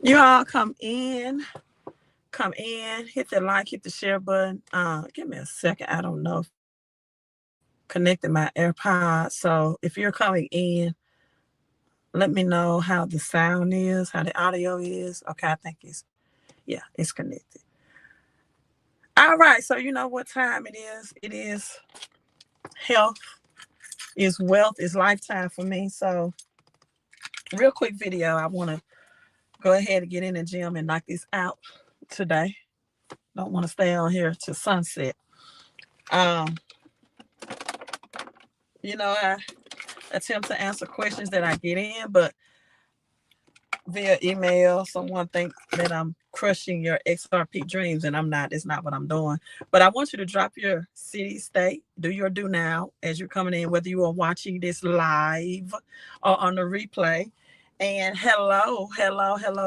You all come in, hit the like, hit the share button. Give me a second. I don't know if connected my AirPods. So if you're coming in, let me know how the sound is, how the audio is. Okay, I think it's connected. All right, so you know what time it is. It is health, is wealth, is lifetime for me. So real quick video. I want to go ahead and get in the gym and knock this out today. Don't want to stay on here to sunset. Um, I attempt to answer questions that I get in, but via email, someone thinks that I'm crushing your XRP dreams, and I'm not. It's not what I'm doing. But I want you to drop your city, state, do your do now as you're coming in, whether you are watching this live or on the replay. And hello,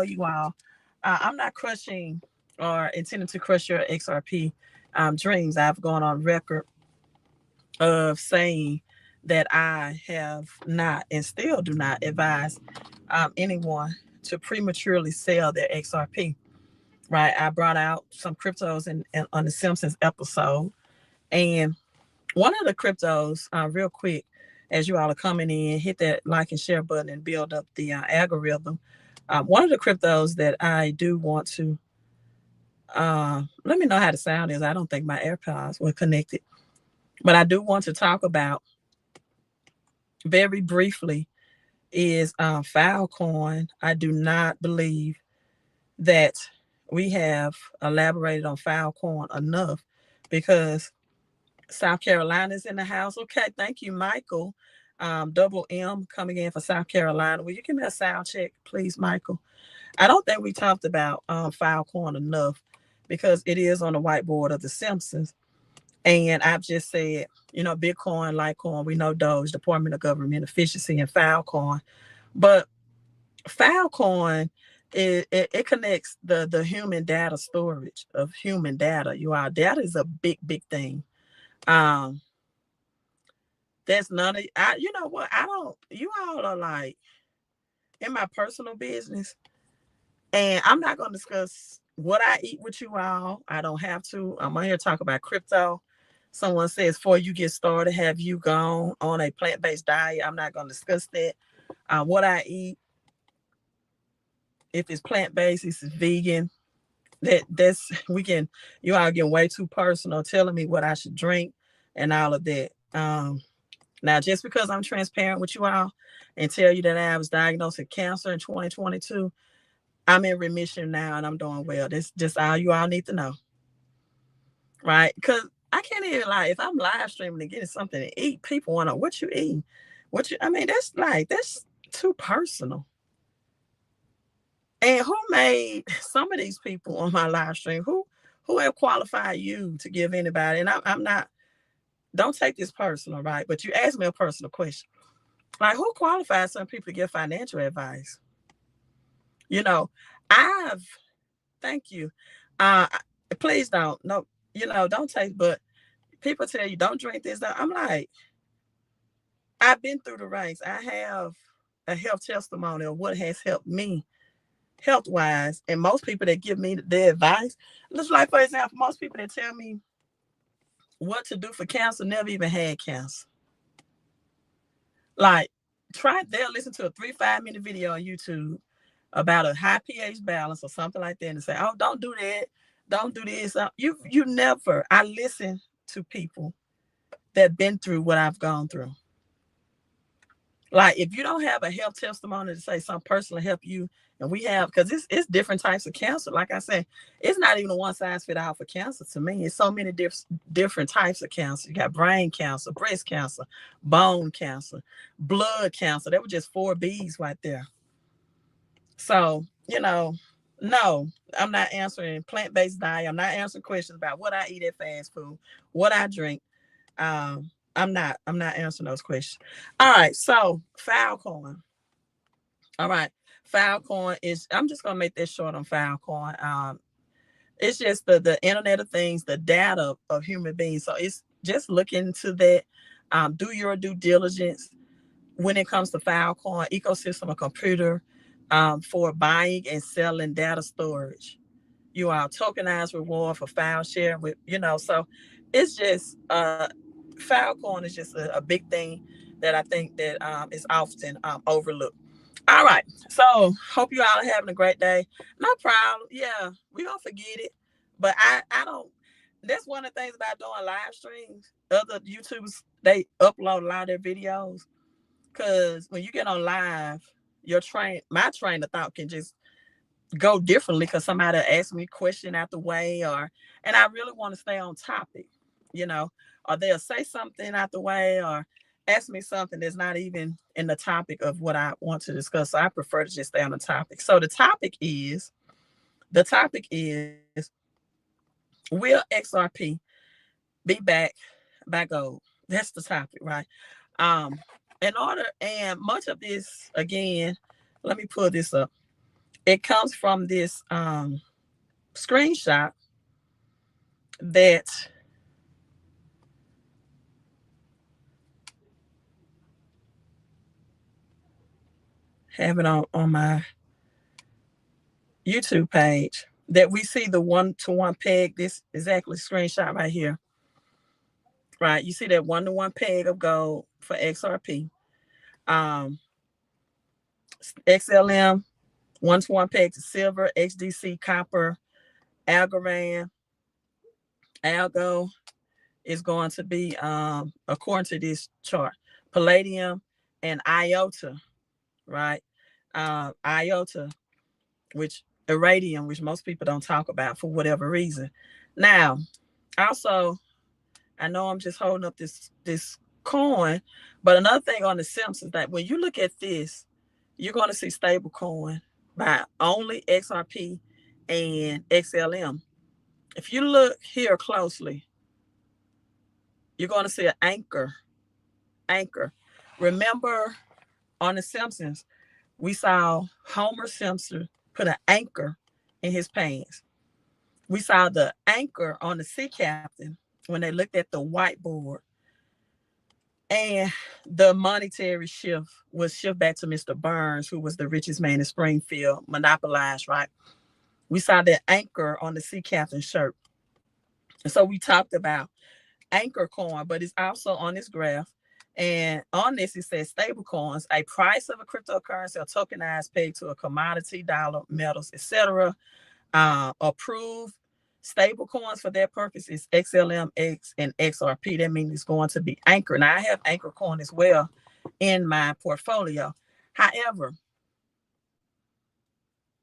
you all. I'm not crushing or intending to crush your XRP dreams. I've gone on record of saying that I have not and still do not advise anyone to prematurely sell their XRP. Right? I brought out some cryptos on the Simpsons episode, and one of the cryptos, real quick, as you all are coming in, hit that like and share button and build up the algorithm. One of the cryptos that I do want to let me know how the sound is. I don't think my AirPods were connected, but I do want to talk about very briefly is Filecoin. I do not believe that we have elaborated on Filecoin enough because South Carolina is in the house. Okay, thank you, Michael. Double M coming in for South Carolina. Will you give me a sound check, please, Michael? I don't think we talked about Filecoin enough because it is on the whiteboard of the Simpsons. And I've just said, Bitcoin, Litecoin, we know Doge, Department of Government Efficiency, and Filecoin. But Filecoin, it connects the human data storage of human data. Data is a big, big thing. That's none of you know what? I don't you all are like in my personal business, and I'm not gonna discuss what I eat with you all. I don't have to. I'm on here to talk about crypto. Someone says, before you get started, have you gone on a plant-based diet? I'm not going to discuss that. What I eat, if it's plant-based, if it's vegan, you all getting way too personal, telling me what I should drink and all of that. Now, just because I'm transparent with you all and tell you that I was diagnosed with cancer in 2022, I'm in remission now and I'm doing well. That's just all you all need to know. Right? Because I can't even if I'm live streaming and getting something to eat, people want to know what you eating. That's too personal. And who made some of these people on my live stream? Who have qualified you to give anybody? And I'm not, don't take this personal, right? But you asked me a personal question. Like, who qualifies some people to give financial advice? Thank you. Uh, Please don't. No, don't take, but people tell you don't drink this. I'm like, I've been through the ranks. I have a health testimony of what has helped me health wise. And most people that give me the advice, looks like, for example, most people that tell me what to do for cancer never even had cancer. Like, they'll listen to a 3-5 minute video on YouTube about a high pH balance or something like that and say, oh, don't do that. Don't do this. You never, I listen to people that been through what I've gone through. Like, if you don't have a health testimony to say some person will help you, and we have, because it's different types of cancer. Like I said, it's not even a one size fit all for cancer to me. It's so many different types of cancer. You got brain cancer, breast cancer, bone cancer, blood cancer. There were just 4 B's right there. So, no, I'm not answering plant-based diet. I'm not answering questions about what I eat at fast food, what I drink. I'm not answering those questions. All right, so Filecoin. All right, Filecoin is. I'm just gonna make this short on Filecoin. It's just the Internet of Things, the data of human beings. So it's just look into that. Do your due diligence when it comes to Filecoin ecosystem, a computer. for buying and selling data storage. You are tokenized reward for file share with, so it's just Filecoin is just a big thing that I think that is often overlooked. All right. So hope you all are having a great day. No problem. Yeah, we don't forget it. But I don't that's one of the things about doing live streams. Other YouTubers, they upload a lot of their videos. Cause when you get on live, my train of thought can just go differently because somebody asked me a question out the way, and I really want to stay on topic, you know, or they'll say something out the way or ask me something that's not even in the topic of what I want to discuss. So I prefer to just stay on the topic. So the topic is will XRP be backed by gold? That's the topic, right? Um, and much of this again, let me pull this up. It comes from this screenshot that have it on my YouTube page that we see the 1-to-1 peg. This exactly screenshot right here. Right. You see that 1-to-1 peg of gold for XRP. XLM, 1-to-1 peg to silver, XDC, copper, Algorand, Algo is going to be, according to this chart, Palladium and IOTA, right? IOTA, which Iridium, which most people don't talk about for whatever reason. Now, also, I know I'm just holding up this coin, but another thing on the Simpsons that when you look at this, you're going to see stable coin by only XRP and XLM. If you look here closely, you're going to see an anchor. Anchor. Remember on the Simpsons, we saw Homer Simpson put an anchor in his pants. We saw the anchor on the sea captain when they looked at the whiteboard. And the monetary shift was shift back to Mr. Burns, who was the richest man in Springfield, monopolized, right? We saw that anchor on the sea captain shirt. And so we talked about anchor coin, but it's also on this graph. And on this, it says stable coins, a price of a cryptocurrency or tokenized pegged to a commodity, dollar, metals, etc. Approved stable coins for that purpose is XLM, X, and XRP. That means it's going to be anchor. Now, I have anchor coin as well in my portfolio. However,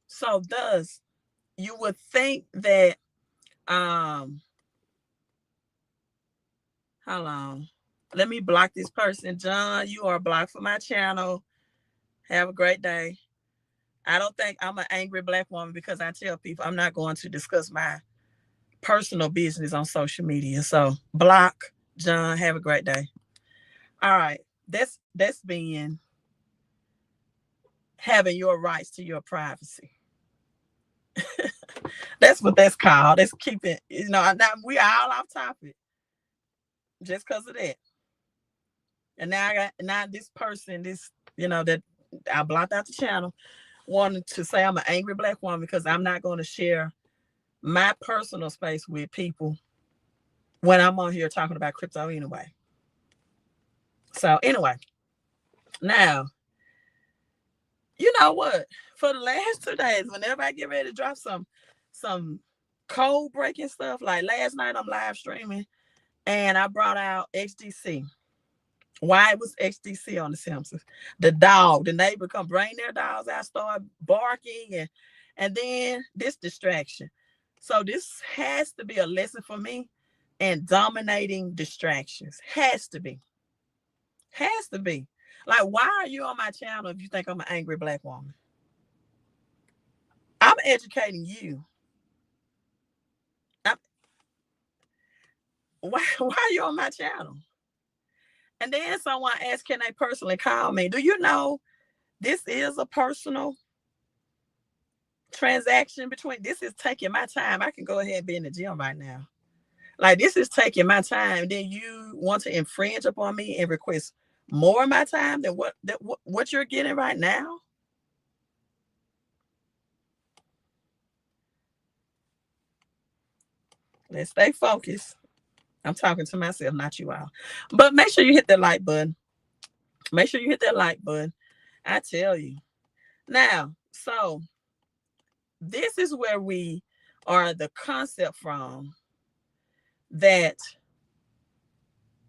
so thus, you would think that, hold on. Let me block this person. John, you are blocked from my channel. Have a great day. I don't think I'm an angry black woman because I tell people I'm not going to discuss my personal business on social media. So block, John. Have a great day. All right. That's being having your rights to your privacy. That's what that's called. That's keeping, now we are all off topic just because of that. And now this person, that I blocked out the channel, wanted to say I'm an angry black woman because I'm not going to share my personal space with people when I'm on here talking about crypto anyway. So anyway, now, you know what? For the last 2 days, whenever I get ready to drop some code breaking stuff, like last night I'm live streaming and I brought out XDC. Why it was XDC on The Simpsons? The neighbor come bring their dogs out, start barking, and then this distraction. So this has to be a lesson for me, and dominating distractions has to be. Like, why are you on my channel if you think I'm an angry black woman? I'm educating you. Why are you on my channel? And then someone asked, can they personally call me? Do you know this is a personal transaction this is taking my time. I can go ahead and be in the gym right now. Like, this is taking my time. Then you want to infringe upon me and request more of my time than what you're getting right now? Let's stay focused. I'm talking to myself, not you all. But make sure you hit that like button. Make sure you hit that like button. I tell you. Now, so this is where we are the concept from that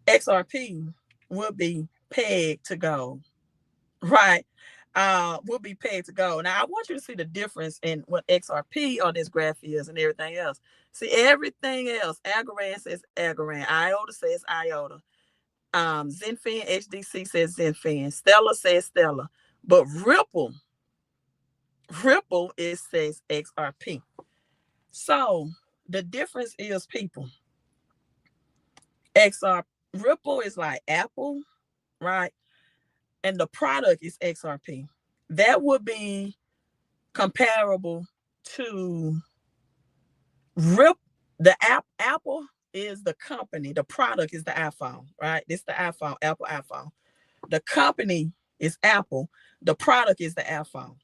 XRP will be pegged to gold, right? Will be pegged to gold. Now, I want you to see the difference in what XRP on this graph is and everything else. See, everything else, Algorand says Algorand, IOTA says IOTA, Zenfin, HDC says Zenfin, Stellar says Stellar, but Ripple, it says XRP. So the difference is, people, Ripple is like Apple, right? And the product is XRP. That would be comparable to Apple is the company. The product is the iPhone, right? This is the iPhone, Apple iPhone. The company is Apple. The product is the iPhone.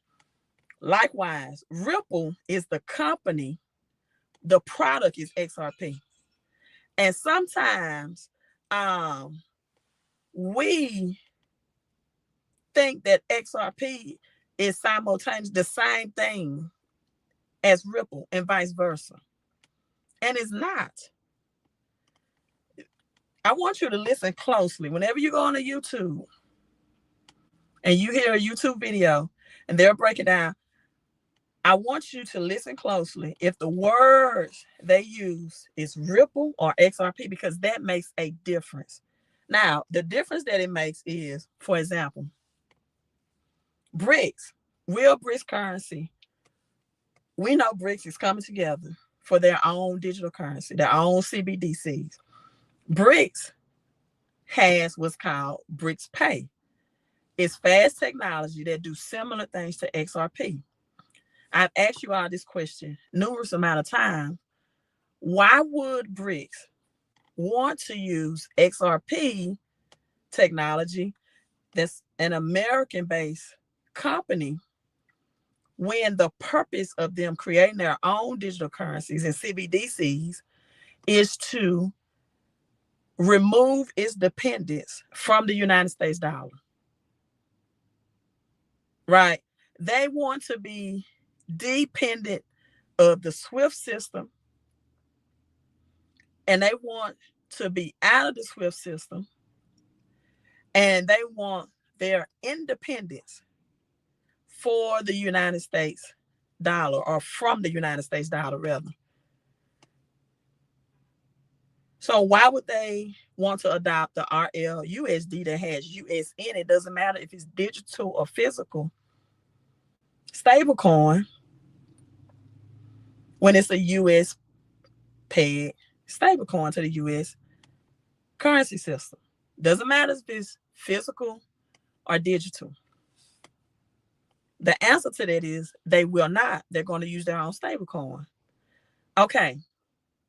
Likewise, Ripple is the company. The product is XRP. And sometimes we think that XRP is simultaneous, the same thing as Ripple and vice versa. And it's not. I want you to listen closely. Whenever you go on a YouTube and you hear a YouTube video and they're breaking down, I want you to listen closely if the words they use is Ripple or XRP, because that makes a difference. Now, the difference that it makes is, for example, Brics, real Brics currency. We know Brics is coming together for their own digital currency, their own CBDCs. Brics has what's called Brics Pay. It's fast technology that do similar things to XRP. I've asked you all this question numerous amount of times. Why would Brics want to use XRP technology that's an American-based company when the purpose of them creating their own digital currencies and CBDCs is to remove its dependence from the United States dollar? Right? They want to be dependent of the SWIFT system, and they want to be out of the SWIFT system, and they want their independence for the United States dollar, or from the United States dollar, rather. So why would they want to adopt the RLUSD that has US in it? It doesn't matter if it's digital or physical. Stablecoin, when it's a US pegged stablecoin to the US currency system. Doesn't matter if it's physical or digital. The answer to that is they will not. They're going to use their own stablecoin. Okay,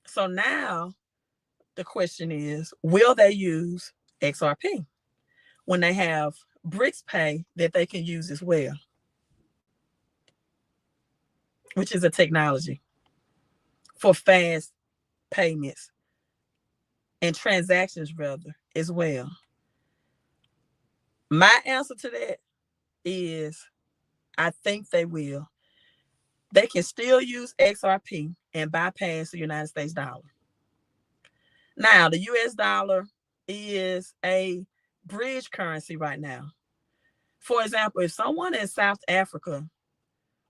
so now the question is, will they use XRP when they have Brics Pay that they can use as well, which is a technology for fast payments and transactions, rather, as well? My answer to that is I think they will. They can still use XRP and bypass the United States dollar. Now, the US dollar is a bridge currency right now. For example, if someone in South Africa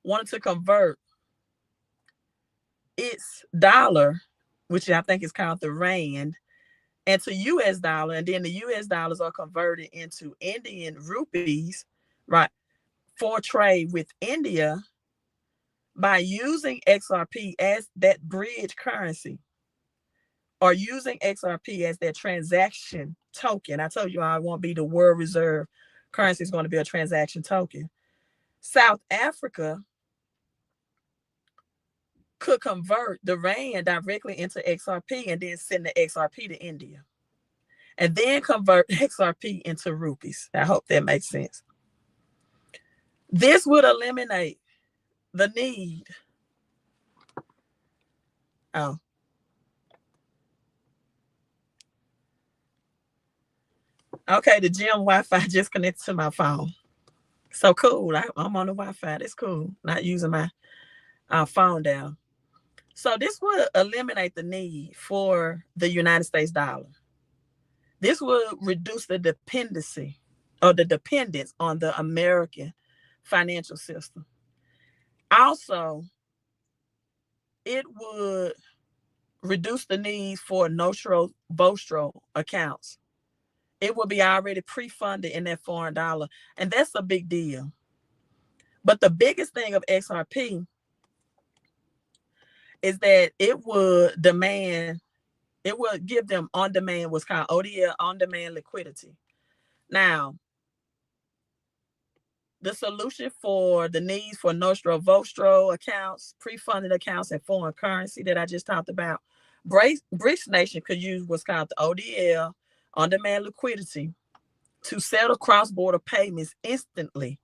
wanted to convert its dollar, which I think is called the rand, into US dollar, and then the US dollars are converted into Indian rupees, right, for trade with India, by using XRP as that bridge currency, or using XRP as their transaction token. I told you I won't be the world reserve currency, is going to be a transaction token. South Africa could convert the rand directly into XRP and then send the XRP to India, and then convert XRP into rupees. I hope that makes sense. This would eliminate the need. Oh, Okay, the gym Wi-Fi just connected to my phone. So cool. I'm on the Wi-Fi. That's cool. Not using my phone down. So this would eliminate the need for the United States dollar. This would reduce the dependency or the dependence on the American financial system. Also, it would reduce the need for nostro vostro accounts. It will be already pre-funded in that foreign dollar, and that's a big deal. But the biggest thing of XRP is that it would give them on-demand, what's called ODL, on-demand liquidity. Now, the solution for the needs for nostro vostro accounts, pre-funded accounts, and foreign currency that I just talked about, Brics nation could use what's called the ODL, on-demand liquidity, to settle cross-border payments instantly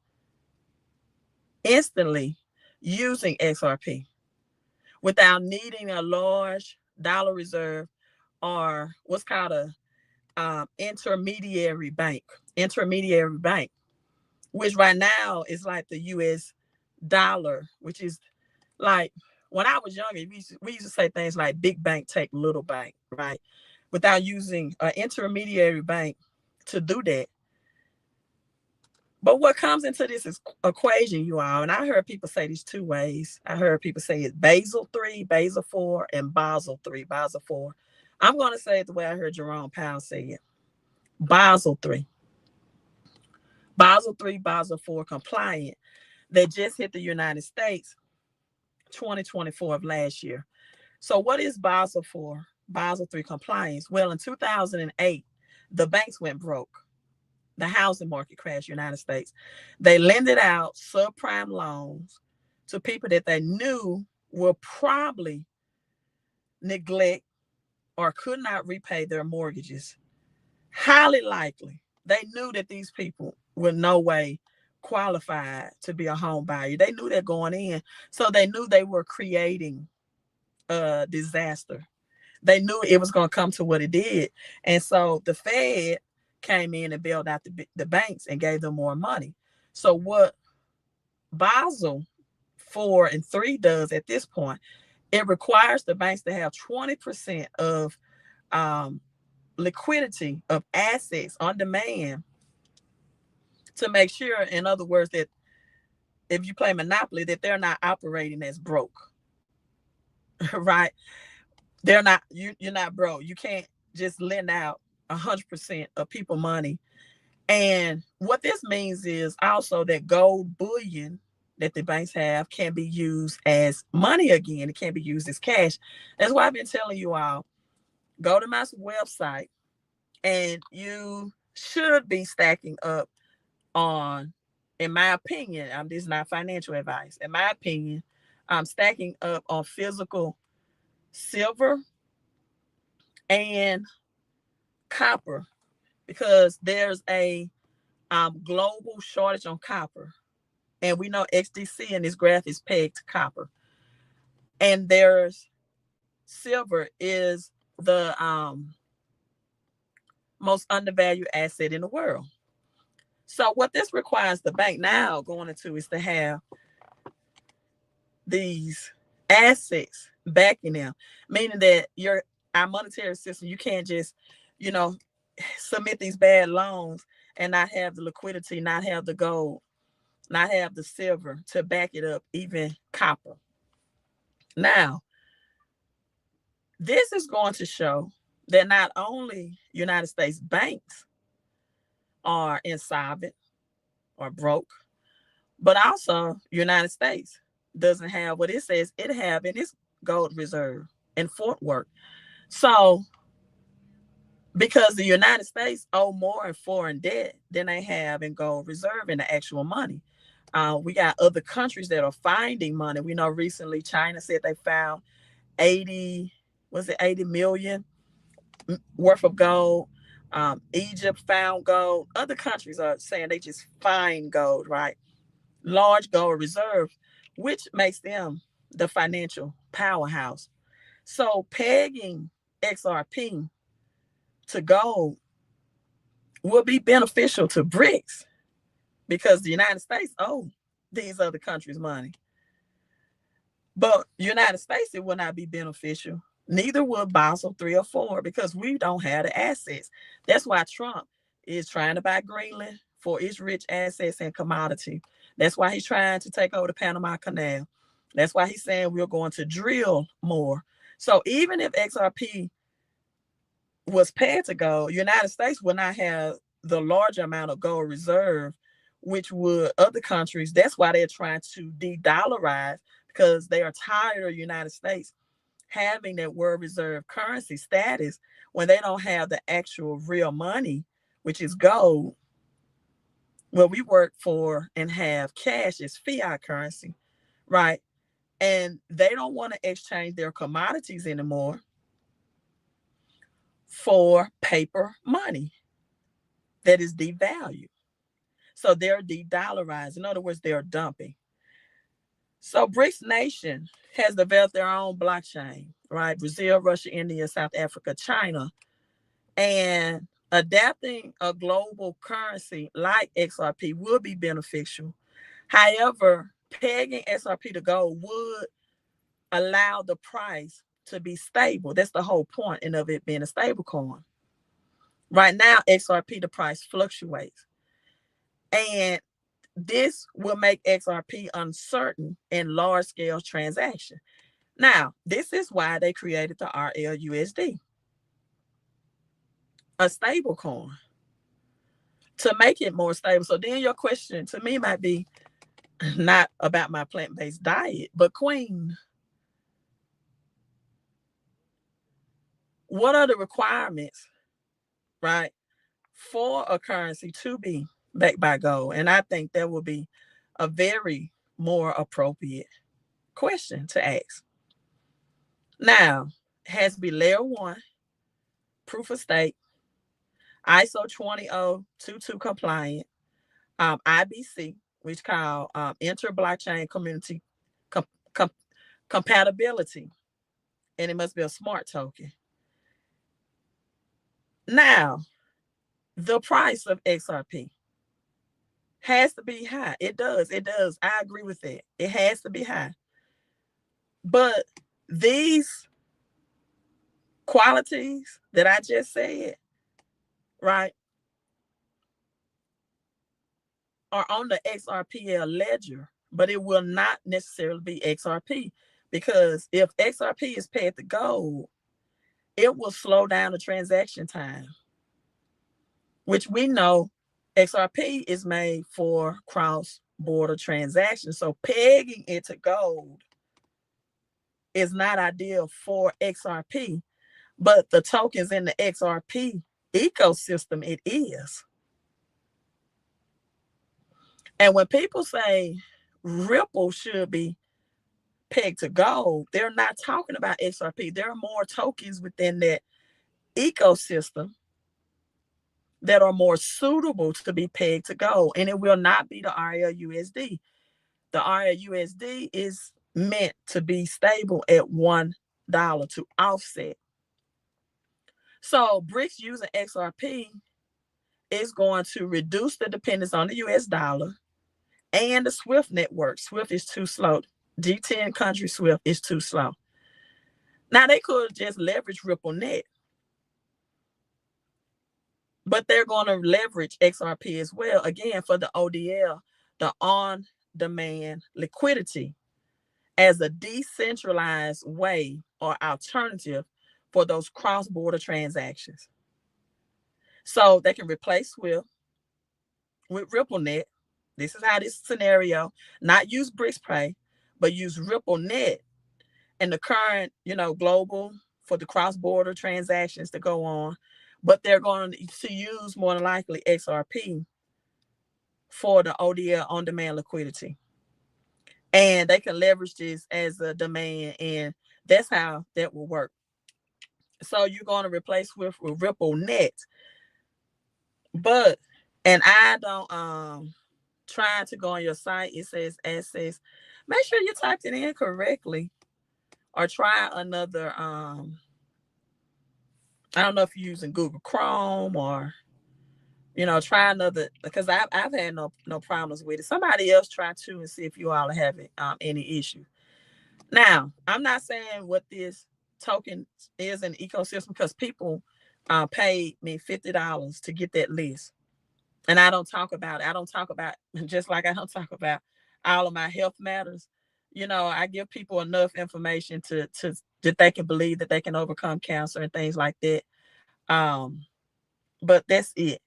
using XRP without needing a large dollar reserve or what's called a intermediary bank, which right now is like the US dollar, which is like, when I was younger, we used to say things like big bank take little bank, right? Without using an intermediary bank to do that. But what comes into this is equation, you all, and I heard people say these two ways. I heard people say it's Basel III, Basel IV, and Basel III, Basel IV. I'm going to say it the way I heard Jerome Powell say it. Basel III. Basel III, Basel IV compliant that just hit the United States 2024 of last year. So what is Basel IV, Basel III compliance? Well, in 2008, the banks went broke. The housing market crashed in the United States. They lended out subprime loans to people that they knew will probably neglect or could not repay their mortgages. Highly likely. They knew that these people were no way qualified to be a home buyer. They knew that going in. So they knew they were creating a disaster. They knew it was going to come to what it did. And so the Fed came in and bailed out the banks and gave them more money. So what Basel 4 and 3 does at this point, it requires the banks to have 20% of liquidity of assets on demand to make sure, in other words, that if you play Monopoly, that they're not operating as broke, right? They're not, you're not broke. You can't just lend out 100% of people money. And what this means is also that gold bullion that the banks have can be used as money again. It can't be used as cash. That's why I've been telling you all, go to my website and you should be stacking up on, in my opinion, this is not financial advice. In my opinion, I'm stacking up on physical silver and copper because there's a global shortage on copper. And we know XDC in this graph is pegged to copper. And there's silver is the most undervalued asset in the world. So what this requires the bank now going into is to have these assets backing them, meaning that our monetary system, you can't just, submit these bad loans and not have the liquidity, not have the gold, not have the silver to back it up, even copper. Now, this is going to show that not only United States banks are insolvent or broke, but also United States doesn't have what it says it have in its gold reserve in Fort Worth. So, because the United States owe more in foreign debt than they have in gold reserve in the actual money. We got other countries that are finding money. We know recently China said they found 80 million worth of gold. Egypt found gold. Other countries are saying they just find gold, right? Large gold reserve, which makes them the financial powerhouse. So pegging XRP to gold will be beneficial to Brics because the United States owe these other countries money. But United States, it will not be beneficial. Neither will Basel III or 4 because we don't have the assets. That's why Trump is trying to buy Greenland for its rich assets and commodity. That's why he's trying to take over the Panama Canal. That's why he's saying we're going to drill more. So even if XRP was paid to gold, United States will not have the large amount of gold reserve, which would other countries. That's why they're trying to de-dollarize, because they are tired of the United States having that world reserve currency status when they don't have the actual real money, which is gold. What we work for and have cash is fiat currency, right? And they don't want to exchange their commodities anymore for paper money that is devalued. So they're de-dollarized. In other words, they're dumping. So Brics Nation has developed their own blockchain, right? Brazil, Russia, India, South Africa, China. And adapting a global currency like XRP would be beneficial. However, pegging XRP to gold would allow the price to be stable. That's the whole point of it being a stable coin. Right now, XRP, the price fluctuates. And this will make XRP uncertain in large-scale transactions. Now, this is why they created the RLUSD, a stable coin, to make it more stable. So then your question to me might be not about my plant-based diet, but Queen, what are the requirements, right, for a currency to be backed by gold? And I think that would be a very more appropriate question to ask. Now, it has to be layer 1, proof of stake, ISO 20022 compliant, IBC, which called inter-blockchain community com- com- compatibility, and it must be a smart token. Now, the price of XRP has to be high. It does. I agree with that. It has to be high. But these qualities that I just said, right, are on the XRPL ledger, but it will not necessarily be XRP, because if XRP is pegged to gold, it will slow down the transaction time, which we know XRP is made for cross-border transactions. So pegging it to gold is not ideal for XRP, but the tokens in the XRP ecosystem, it is. And when people say Ripple should be pegged to gold, they're not talking about XRP. There are more tokens within that ecosystem that are more suitable to be pegged to gold, and it will not be the RLUSD. The RLUSD is meant to be stable at $1 to offset. So Brics using XRP is going to reduce the dependence on the US dollar and the SWIFT network. SWIFT is too slow. G10 country SWIFT is too slow. Now, they could just leverage RippleNet, but they're going to leverage XRP as well, again, for the ODL, the on-demand liquidity, as a decentralized way or alternative for those cross-border transactions. So they can replace SWIFT with RippleNet. This is how this scenario, not use Brics Pay, but use RippleNet and the current, global for the cross-border transactions to go on. But they're going to use more than likely XRP for the ODL on-demand liquidity. And they can leverage this as a demand, and that's how that will work. So you're going to replace with RippleNet. But, and I don't, trying to go on your site, it says access. Make sure you typed it in correctly, or try another, I don't know if you're using Google Chrome or You know, try another, because I've had no problems with it. Somebody else try too and see if you all are having any issue. Now, I'm not saying what this token is in the ecosystem, because people paid me $50 to get that list. And I don't talk about it. I don't talk about, just like I don't talk about all of my health matters. You know, I give people enough information to that they can believe that they can overcome cancer and things like that. Um, but that's it.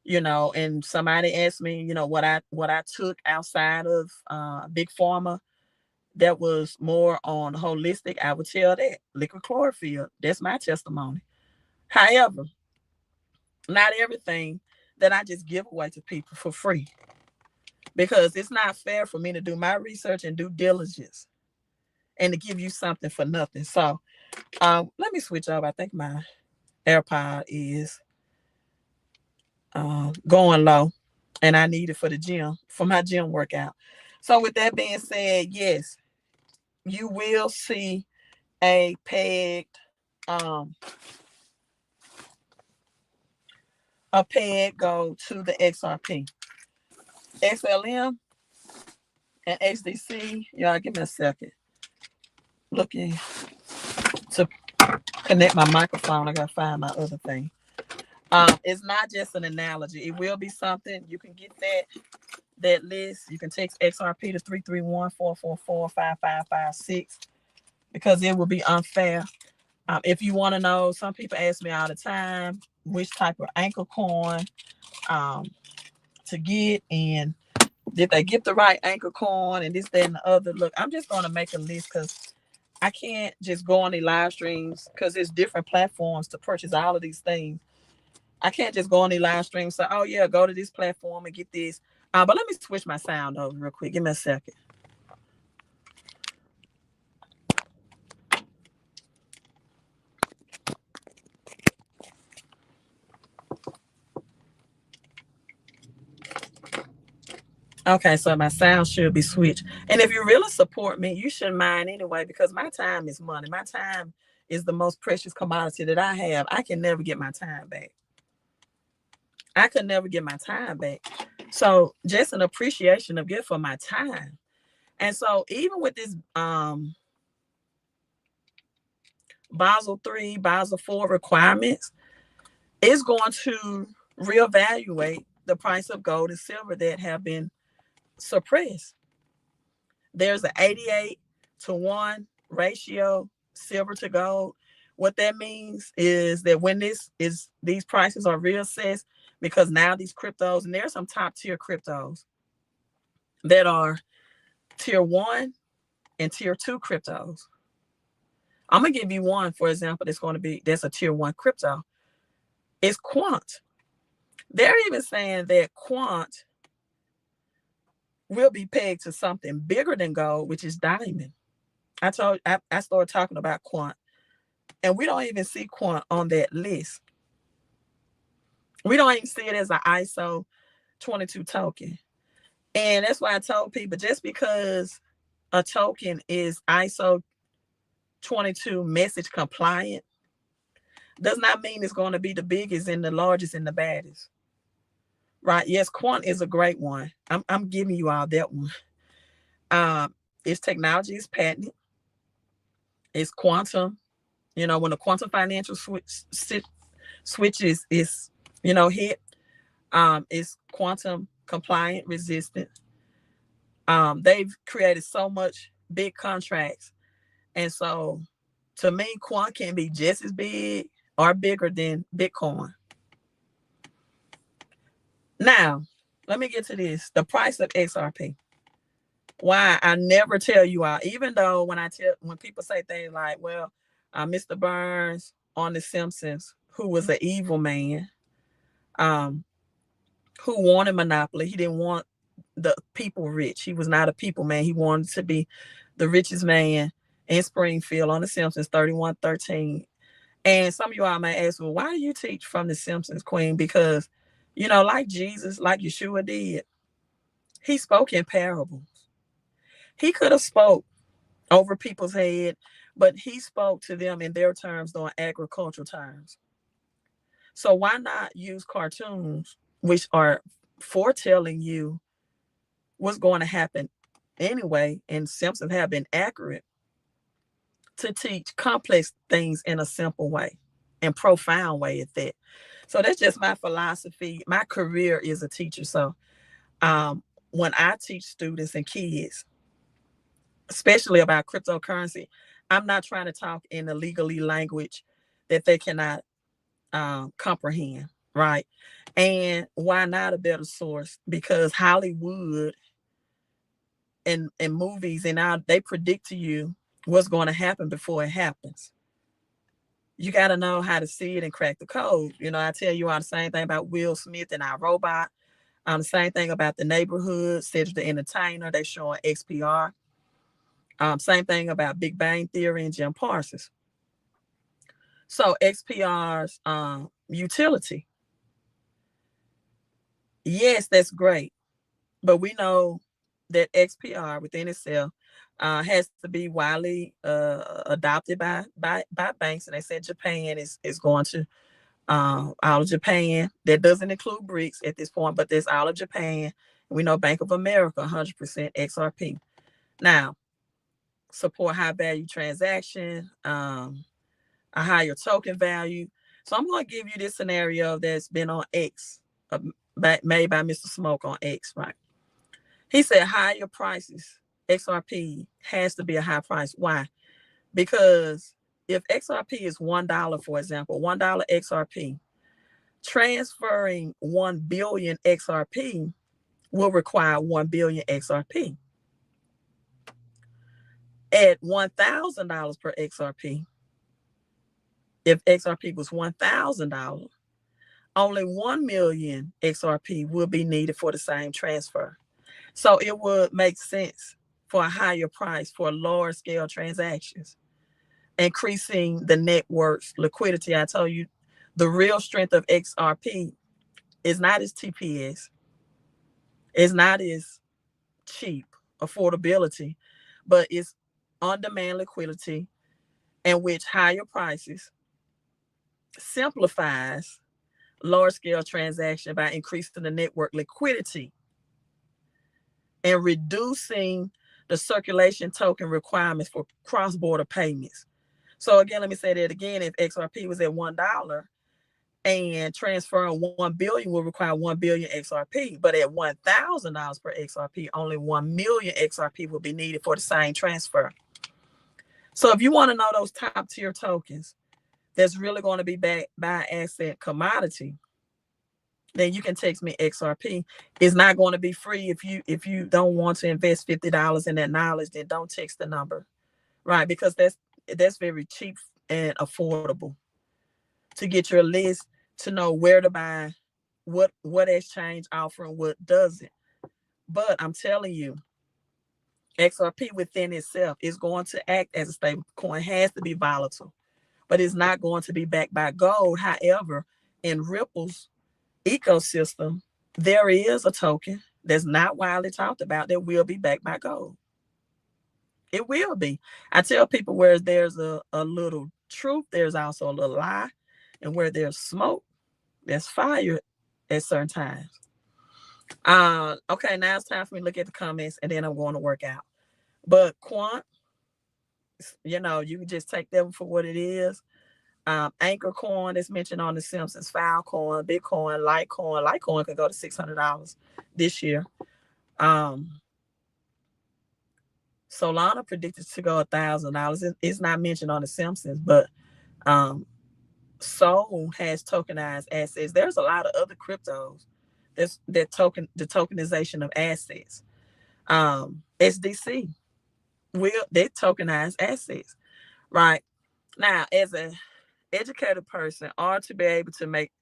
You know, and somebody asked me, you know, what I took outside of big pharma that was more on holistic. I would tell that liquid chlorophyll. That's my testimony. However, not everything that I just give away to people for free, because it's not fair for me to do my research and due diligence and to give you something for nothing. So let me switch over. I think my AirPod is going low, and I need it for the gym, for my gym workout. So with that being said, yes, you will see a pegged go to the XRP, XLM, and HDC. Y'all give me a second. Looking to connect my microphone. I gotta find my other thing. It's not just an analogy. It will be something. You can get that list. You can text XRP to 331-444-5556, because it will be unfair. If you want to know, some people ask me all the time which type of anchor coin to get, and did they get the right anchor coin, and this, that, and the other. Look, I'm just going to make a list, because I can't just go on the live streams, because there's different platforms to purchase all of these things. I can't just go on the live stream and say, oh yeah, go to this platform and get this. But let me switch my sound over real quick. Give me a second. Okay, so my sound should be switched. And if you really support me, you shouldn't mind anyway, because my time is money. My time is the most precious commodity that I have. I can never get my time back. I could never get my time back. So just an appreciation of gift for my time. And so even with this Basel III, Basel IV requirements, it's going to reevaluate the price of gold and silver that have been suppressed. There's an 88-1 ratio, silver to gold. What that means is that when these prices are reassessed, because now these cryptos, and there's some top tier cryptos that are tier 1 and tier 2 cryptos. I'm gonna give you one, for example, that's a tier 1 crypto. It's Quant. They're even saying that Quant will be pegged to something bigger than gold, which is diamond. I started talking about Quant, and we don't even see Quant on that list. We don't even see it as an ISO 22 token. And that's why I told people, just because a token is ISO 22 message compliant does not mean it's going to be the biggest and the largest and the baddest. Right? Yes, Quant is a great one. I'm giving you all that one. Its technology is patented. It's quantum. You know, when the quantum financial switches is, hit, it's quantum compliant, resistant. They've created so much big contracts. And so to me, Quant can be just as big or bigger than Bitcoin. Now, let me get to this. The price of XRP. Why I never tell you all, even though when people say things like, well, Mr. Burns on The Simpsons, who was an evil man, who wanted monopoly. He didn't want the people rich. He was not a people man. He wanted to be the richest man in Springfield on The Simpsons, 3113. And some of you all may ask, well, why do you teach from The Simpsons, Queen? Because, like Jesus, like Yeshua did, he spoke in parables. He could have spoke over people's head, but he spoke to them in their terms, during agricultural terms. So why not use cartoons which are foretelling you what's going to happen anyway. And Simpsons have been accurate to teach complex things in a simple way and profound way at that. So that's just my philosophy. My career is a teacher. So when I teach students and kids, especially about cryptocurrency, I'm not trying to talk in a legally language that they cannot comprehend, right? And why not a better source? Because Hollywood and movies and all, they predict to you what's going to happen before it happens. You got to know how to see it and crack the code. You know, I tell you all the same thing about Will Smith and our robot. The same thing about The Neighborhood, Cedric the Entertainer. They showing XPR. Same thing about Big Bang Theory and Jim Parsons. So XPR's utility, yes, that's great, but we know that XPR within itself has to be widely adopted by banks, and they said Japan is going to all of Japan. That doesn't include Brics at this point, but there's all of Japan. We know Bank of America 100% XRP. Now, support high value transaction, a higher token value. So I'm going to give you this scenario that's been on X, made by Mr. Smoke on X, right? He said higher prices. XRP has to be a high price. Why? Because if XRP is $1, for example, $1 XRP, transferring 1 billion XRP will require 1 billion XRP. At $1,000 per XRP, if XRP was $1,000, only 1 million XRP will be needed for the same transfer. So it would make sense for a higher price for large scale transactions, increasing the network's liquidity. I told you the real strength of XRP is not its TPS, it's not its cheap affordability, but it's on-demand liquidity, in which higher prices simplifies large-scale transaction by increasing the network liquidity and reducing the circulation token requirements for cross-border payments. So again, let me say that again. If XRP was at $1 and transferring 1 billion will require 1 billion XRP, but at $1,000 per XRP, only 1 million XRP will be needed for the same transfer. So if you want to know those top tier tokens that's really going to be backed by asset commodity, then you can text me XRP. It's not going to be free. If you don't want to invest $50 in that knowledge, then don't text the number, right? Because that's very cheap and affordable to get your list, to know where to buy, what exchange offering, what doesn't. But I'm telling you, XRP within itself is going to act as a stable coin, has to be volatile, but it's not going to be backed by gold. However, in Ripple's ecosystem, there is a token that's not widely talked about that will be backed by gold. It will be. I tell people where there's a little truth, there's also a little lie. And where there's smoke, there's fire at certain times. Okay, now it's time for me to look at the comments, and then I'm going to work out. But Quant, you know, you can just take them for what it is. Anchor coin is mentioned on The Simpsons, Filecoin, Bitcoin, Litecoin. Litecoin could go to $600 this year. Solana predicted to go $1,000. It's not mentioned on The Simpsons, but Sol has tokenized assets. There's a lot of other cryptos the tokenization of assets. SDC they tokenize assets, right? Now, as an educated person, or to be able to make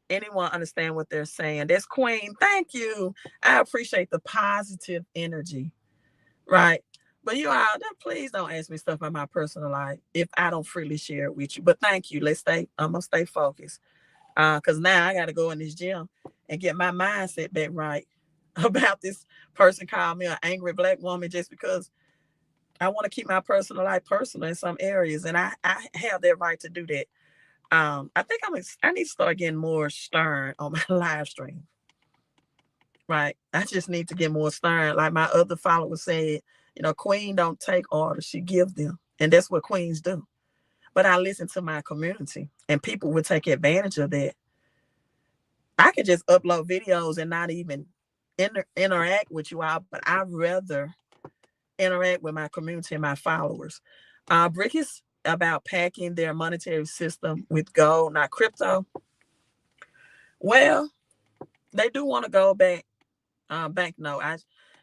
anyone understand what they're saying, that's Queen. Thank you. I appreciate the positive energy, right? But you all, please don't ask me stuff about my personal life if I don't freely share it with you. But thank you. I'm gonna stay focused. Because now I gotta go in this gym and get my mindset back right about this person called me an angry Black woman just because I want to keep my personal life personal in some areas. And I have that right to do that. I think I need to start getting more stern on my live stream. right? I just need to get more stern. Like my other follower said, Queen don't take orders, she give them. And that's what queens do. But I listen to my community, and people would take advantage of that. I could just upload videos and not even interact with you all, but I'd rather interact with my community and my followers. Brics is about packing their monetary system with gold, not crypto. Well, they do want to go back banknote. I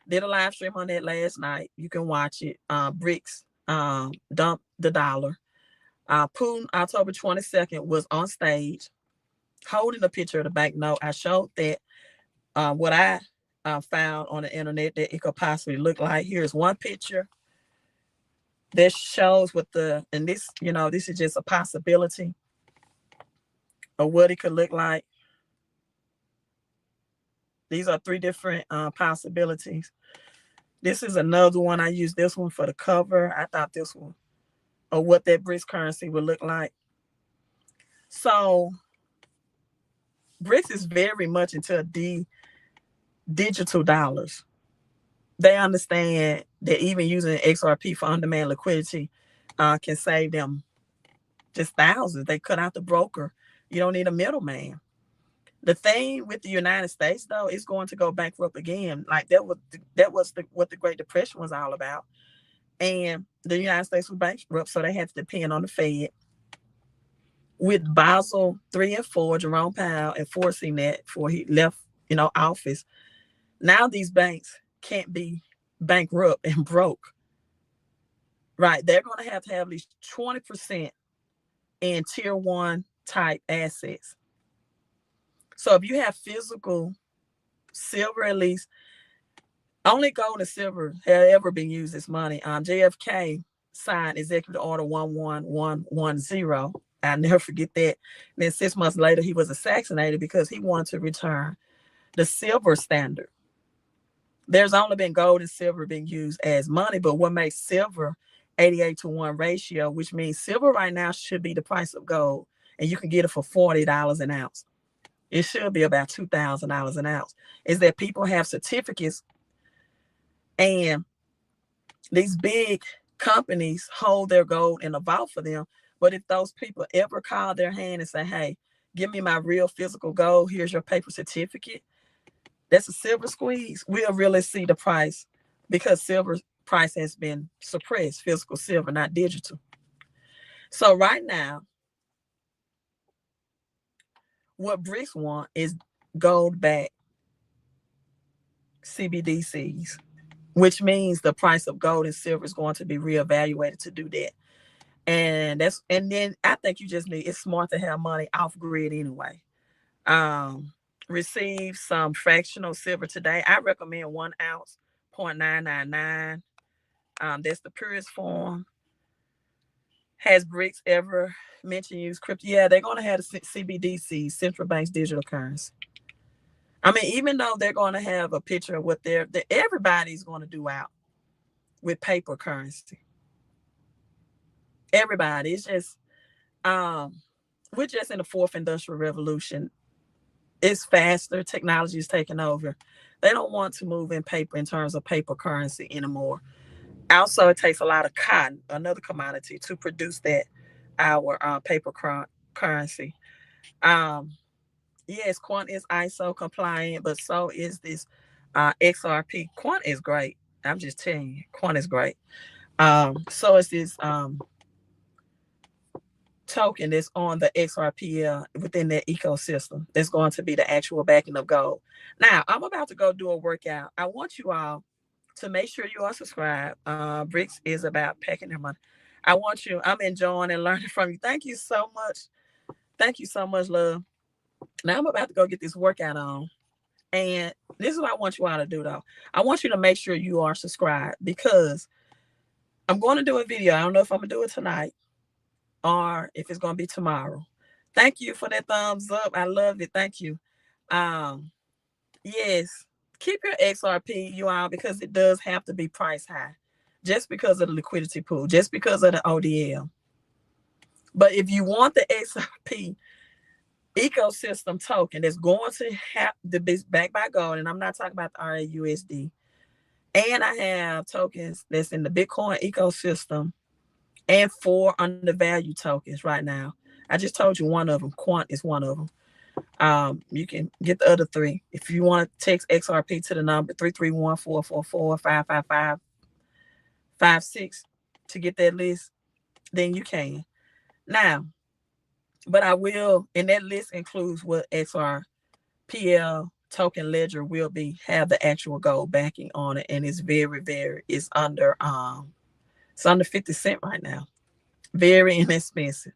did a live stream on that last night. You can watch it. Brics dumped the dollar. Putin, October 22nd, was on stage holding a picture of the banknote. I showed that what I found on the internet that it could possibly look like. Here's one picture that shows what and this, this is just a possibility of what it could look like. These are three different possibilities. This is another one. I used this one for the cover. I thought this one, or what that Brics currency would look like. So Brics is very much into digital dollars. They understand that even using XRP for on-demand liquidity can save them just thousands. They cut out the broker. You don't need a middleman. The thing with the United States, though, is going to go bankrupt again. Like that was what the Great Depression was all about. And the United States was bankrupt, so they had to depend on the Fed. With Basel III and IV, Jerome Powell enforcing that before he left, office. Now these banks can't be bankrupt and broke. Right? They're going to have at least 20% in tier 1 type assets. So if you have physical silver, at least, only gold and silver have ever been used as money. JFK signed Executive Order 11110. I'll never forget that. And then 6 months later, he was assassinated because he wanted to return the silver standard. There's only been gold and silver being used as money, but what makes silver 88-to-1 ratio, which means silver right now should be the price of gold, and you can get it for $40 an ounce. It should be about $2,000 an ounce. Is that people have certificates, and these big companies hold their gold in a vault for them. But if those people ever call their hand and say, hey, give me my real physical gold, here's your paper certificate, that's a silver squeeze, we'll really see the price, because silver price has been suppressed, physical silver, not digital. So right now, what Brics want is gold-backed CBDCs, which means the price of gold and silver is going to be reevaluated to do that. And then I think you just it's smart to have money off grid anyway. Receive some fractional silver today. I recommend 1 ounce, 0.999. That's the purest form. Has Brics ever mentioned use crypto? Yeah, they're going to have the CBDC, central bank's digital currency. I mean, even though they're going to have a picture of what everybody's going to do out with paper currency. Everybody. It's just, we're just in the 4th industrial revolution. It's faster. Technology is taking over. They don't want to move in paper in terms of paper currency anymore. Also, it takes a lot of cotton, another commodity, to produce our paper currency. Yes, Quant is ISO compliant, but so is this XRP. Quant is great. I'm just telling you, Quant is great. So is this token that's on the XRPL within that ecosystem. That's going to be the actual backing of gold. Now, I'm about to go do a workout. I want you all to make sure you are subscribed. Brics is about packing their money. I'm enjoying and learning from you. Thank you so much. Thank you so much, love. Now I'm about to go get this workout on. And this is what I want you all to do, though. I want you to make sure you are subscribed, because I'm going to do a video. I don't know if I'm going to do it tonight or if it's going to be tomorrow. Thank you for that thumbs up. I love it. Thank you. Yes, keep your XRP, you all, because it does have to be price high, just because of the liquidity pool, just because of the ODL. But if you want the XRP ecosystem token that's going to have to be backed by gold. And I'm not talking about the RAUSD. And I have tokens that's in the Bitcoin ecosystem and 4 undervalued tokens right now. I just told you one of them. Quant is one of them. You can get the other 3. If you want to text XRP to the number 331-444-555-56 to get that list, then you can. Now, but I will, and that list includes what XRPL token ledger will be, have the actual gold backing on it, and it's it's under 50 cents right now. Very inexpensive.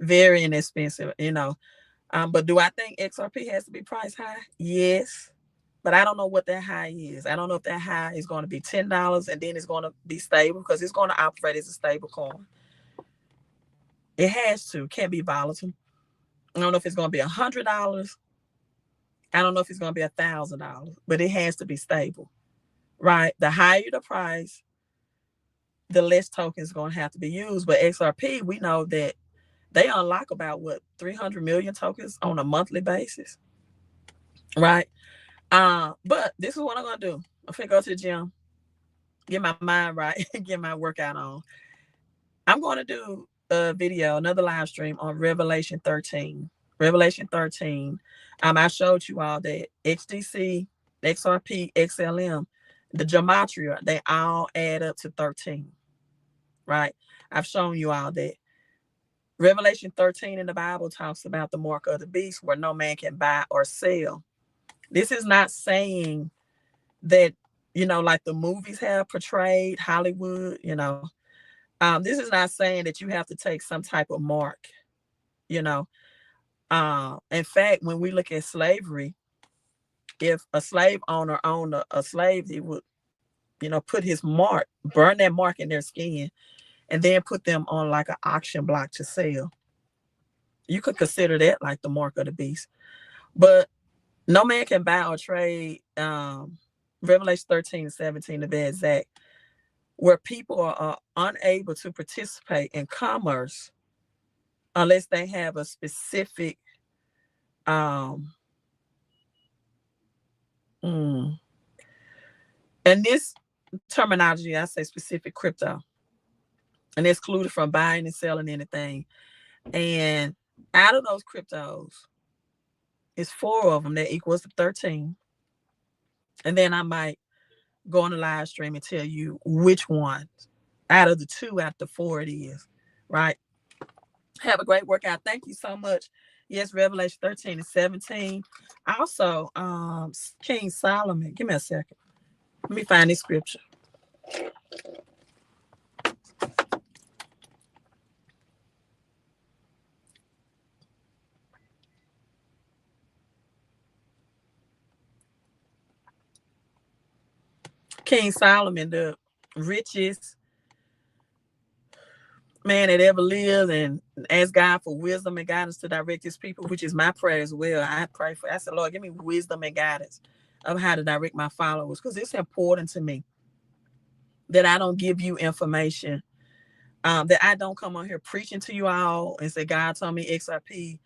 Very inexpensive, but do I think XRP has to be priced high? Yes. But I don't know what that high is. I don't know if that high is going to be $10 and then it's going to be stable, because it's going to operate as a stable coin. It has to. Can't be volatile. I don't know if it's going to be $100. I don't know if it's going to be $1,000, but it has to be stable, right? The higher the price, the less tokens are going to have to be used. But XRP, we know that they unlock about 300 million tokens on a monthly basis, right? But this is what I'm gonna do. I'm gonna go to the gym, get my mind right, get my workout on. I'm gonna do a video, another live stream on Revelation 13. Revelation 13. I showed you all that XDC, XRP, XLM, the gematria, they all add up to 13, right? I've shown you all that. Revelation 13 in the Bible talks about the mark of the beast, where no man can buy or sell. This is not saying that, like the movies have portrayed, Hollywood, this is not saying that you have to take some type of mark, In fact, when we look at slavery, if a slave owner owned a slave, he would, put his mark, burn that mark in their skin, and then put them on like an auction block to sell. You could consider that like the mark of the beast. But no man can buy or trade, Revelation 13-17 to be exact, where people are unable to participate in commerce unless they have a specific and this terminology, I say specific crypto, and excluded from buying and selling anything. And out of those cryptos, it's 4 of them that equals 13. And then I might go on the live stream and tell you which one out of the 2 out of the 4 it is, right? Have a great workout. Thank you so much. Yes, Revelation 13-17. Also, King Solomon. Give me a second. Let me find this scripture. King Solomon, the richest man that ever lived, and asked God for wisdom and guidance to direct his people, which is my prayer as well. I said, Lord, give me wisdom and guidance of how to direct my followers, because it's important to me that I don't give you information, that I don't come on here preaching to you all and say, God told me XRP,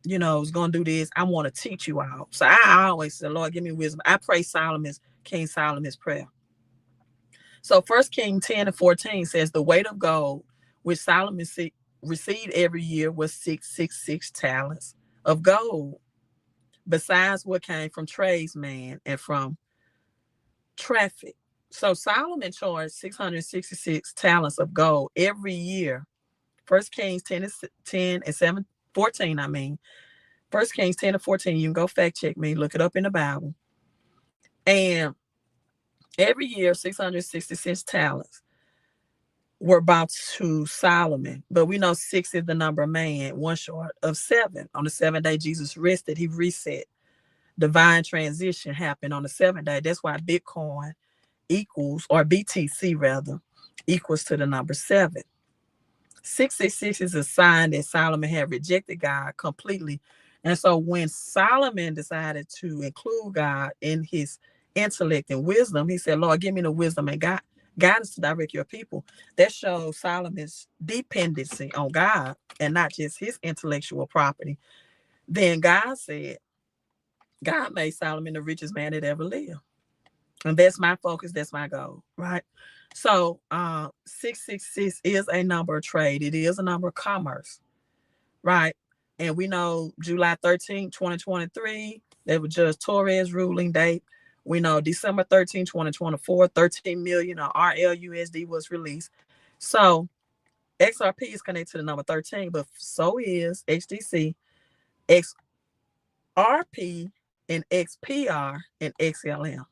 is going to do this. I want to teach you all. So I always say, Lord, give me wisdom. I pray King Solomon's prayer. So 1 Kings 10-14 says, the weight of gold which Solomon received every year was 666 talents of gold, besides what came from tradesmen and from traffic. So Solomon charged 666 talents of gold every year. 1 Kings 10-14, 1 Kings 10-14, you can go fact check me, look it up in the Bible. And every year, 666 talents were brought to Solomon. But we know 6 is the number of man, 1 short of 7. On the 7th day, Jesus rested. He reset. Divine transition happened on the 7th day. That's why Bitcoin equals, or BTC rather, equals to the number 7. 666 is a sign that Solomon had rejected God completely. And so when Solomon decided to include God in his intellect and wisdom, he said, Lord, give me the wisdom and guidance to direct your people. That shows Solomon's dependency on God and not just his intellectual property. Then God said, God made Solomon the richest man that ever lived. And that's my focus. That's my goal, right? So 666 is a number of trade. It is a number of commerce, right? And we know July 13, 2023, that was Judge Torres ruling date. We know December 13, 2024, 13 million or RLUSD was released. So XRP is connected to the number 13, but so is HDC, XRP, and XPR, and XLM.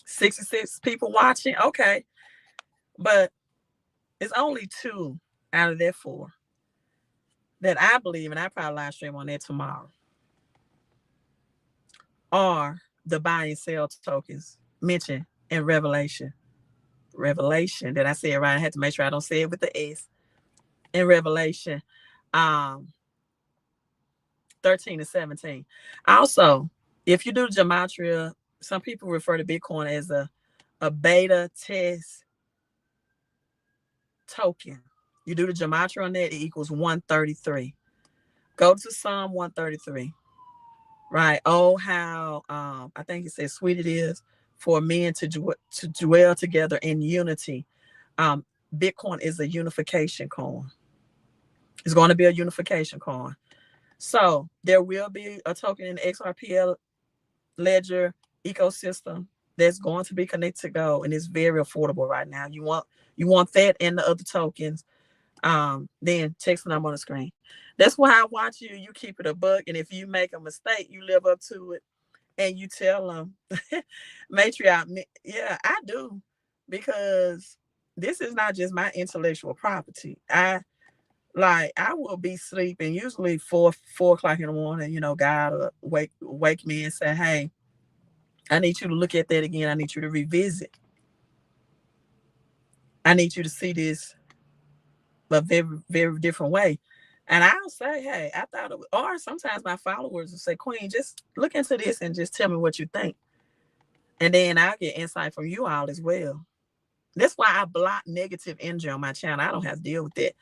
66 people watching, okay. But it's only 2 out of that 4 that I believe, and I probably live stream on that tomorrow, are the buy and sell tokens mentioned in Revelation. Revelation, that I said right. I had to make sure I don't say it with the S. In Revelation 13 and 17. Also, if you do gematria, some people refer to Bitcoin as a beta test token. You do the gematria on that, it equals 133. Go to Psalm 133. Right. Oh, how I think it says sweet it is for men to dwell together in unity. Bitcoin is a unification coin. It's going to be a unification coin. So there will be a token in the XRPL ledger ecosystem that's going to be connected to Go, and it's very affordable right now. You want that and the other tokens. Then text the number on the screen. That's why I watch you. You keep it a buck, and if you make a mistake, you live up to it, and you tell them, matriarch. Yeah, I do, because this is not just my intellectual property. I will be sleeping, usually 4 o'clock in the morning. God will wake me and say, "Hey, I need you to look at that again. I need you to revisit. I need you to see this a very, very different way." And I'll say, "Hey, I thought it was," or sometimes my followers will say, "Queen, just look into this and just tell me what you think." And then I'll get insight from you all as well. That's why I block negative energy on my channel. I don't have to deal with that.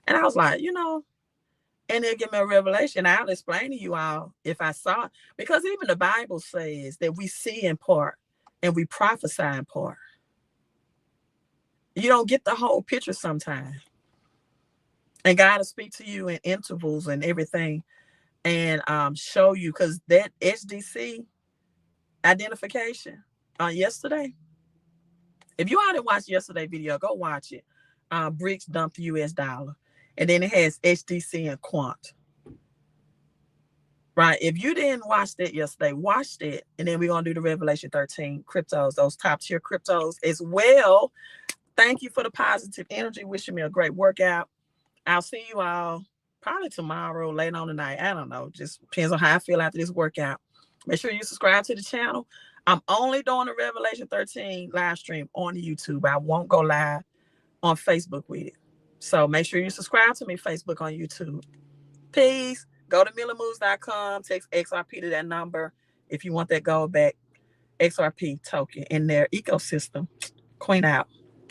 And I was like, and they'll give me a revelation. I'll explain to you all if I saw it. Because even the Bible says that we see in part and we prophesy in part. You don't get the whole picture sometimes. And God will speak to you in intervals and everything, and show you, because that HDC identification on yesterday, if you already watched yesterday's video, go watch it. Brics dumped the US dollar, and then it has HDC and Quant. Right. If you didn't watch that yesterday, watch that. And then we're going to do the Revelation 13 cryptos, those top tier cryptos as well. Thank you for the positive energy. Wishing me a great workout. I'll see you all probably tomorrow, late on tonight. I don't know. Just depends on how I feel after this workout. Make sure you subscribe to the channel. I'm only doing the Revelation 13 live stream on YouTube. I won't go live on Facebook with it. So make sure you subscribe to me, Facebook on YouTube. Peace. Go to millermoves.com. Text XRP to that number if you want that gold back XRP token in their ecosystem. Queen out.